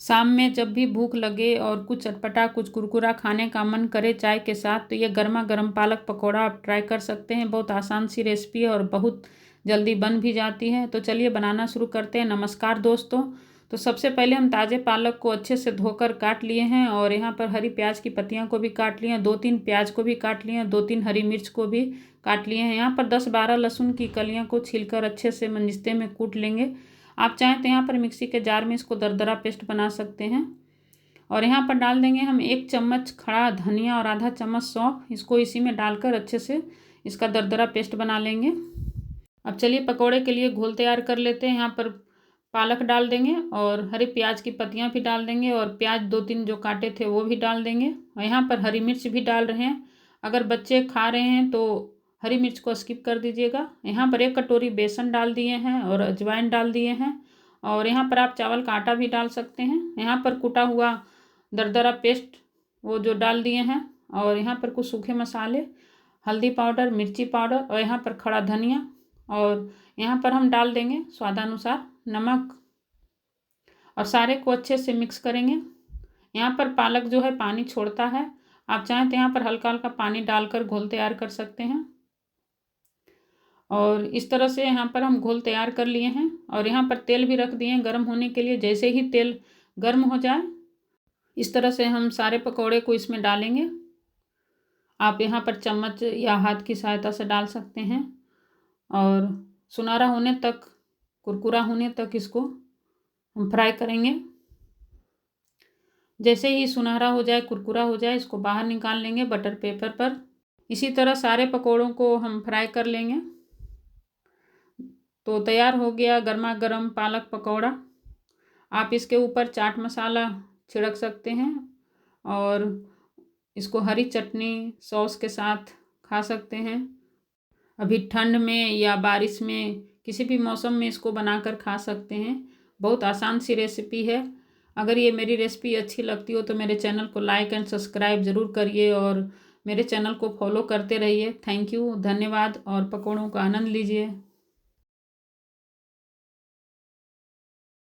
शाम में जब भी भूख लगे और कुछ चटपटा कुछ कुरकुरा खाने का मन करे चाय के साथ, तो ये गर्मा गर्म पालक पकौड़ा आप ट्राई कर सकते हैं। बहुत आसान सी रेसिपी है और बहुत जल्दी बन भी जाती है। तो चलिए बनाना शुरू करते हैं। नमस्कार दोस्तों। तो सबसे पहले हम ताज़े पालक को अच्छे से धोकर काट लिए हैं और यहाँ पर हरी प्याज की पत्तियाँ को भी काट लिए हैं, 2-3 प्याज को भी काट लिए हैं, 2-3 हरी मिर्च को भी काट लिए हैं। यहाँ पर 10-12 लहसुन की कलियाँ को छीलकर अच्छे से मंजिस्ते में कूट लेंगे। आप चाहें तो यहाँ पर मिक्सी के जार में इसको दरदरा पेस्ट बना सकते हैं। और यहाँ पर डाल देंगे हम 1 चम्मच खड़ा धनिया और आधा चम्मच सौंफ। इसको इसी में डालकर अच्छे से इसका दरदरा पेस्ट बना लेंगे। अब चलिए पकौड़े के लिए घोल तैयार कर लेते हैं। यहाँ पर पालक डाल देंगे और हरी प्याज की पत्तियाँ भी डाल देंगे और प्याज 2-3 जो काटे थे वो भी डाल देंगे और यहाँ पर हरी मिर्च भी डाल रहे हैं। अगर बच्चे खा रहे हैं तो हरी मिर्च को स्किप कर दीजिएगा। यहाँ पर 1 कटोरी बेसन डाल दिए हैं और अजवाइन डाल दिए हैं और यहाँ पर आप चावल का आटा भी डाल सकते हैं। यहाँ पर कूटा हुआ दरदरा पेस्ट वो जो डाल दिए हैं और यहाँ पर कुछ सूखे मसाले, हल्दी पाउडर, मिर्ची पाउडर और यहाँ पर खड़ा धनिया और यहाँ पर हम डाल देंगे स्वादानुसार नमक और सारे को अच्छे से मिक्स करेंगे। यहाँ पर पालक जो है पानी छोड़ता है, आप चाहें तो यहाँ पर हल्का हल्का पानी डालकर घोल तैयार कर सकते हैं। और इस तरह से यहाँ पर हम घोल तैयार कर लिए हैं और यहाँ पर तेल भी रख दिए हैं गर्म होने के लिए। जैसे ही तेल गर्म हो जाए इस तरह से हम सारे पकौड़े को इसमें डालेंगे। आप यहाँ पर चम्मच या हाथ की सहायता से डाल सकते हैं और सुनहरा होने तक, कुरकुरा होने तक इसको हम फ्राई करेंगे। जैसे ही सुनहरा हो जाए, कुरकुरा हो जाए, इसको बाहर निकाल लेंगे बटर पेपर पर। इसी तरह सारे पकौड़ों को हम फ्राई कर लेंगे। तो तैयार हो गया गर्मा गर्म पालक पकौड़ा। आप इसके ऊपर चाट मसाला छिड़क सकते हैं और इसको हरी चटनी सॉस के साथ खा सकते हैं। अभी ठंड में या बारिश में किसी भी मौसम में इसको बनाकर खा सकते हैं। बहुत आसान सी रेसिपी है। अगर ये मेरी रेसिपी अच्छी लगती हो तो मेरे चैनल को लाइक एंड सब्सक्राइब ज़रूर करिए और मेरे चैनल को फॉलो करते रहिए। थैंक यू, धन्यवाद और पकौड़ों का आनंद लीजिए।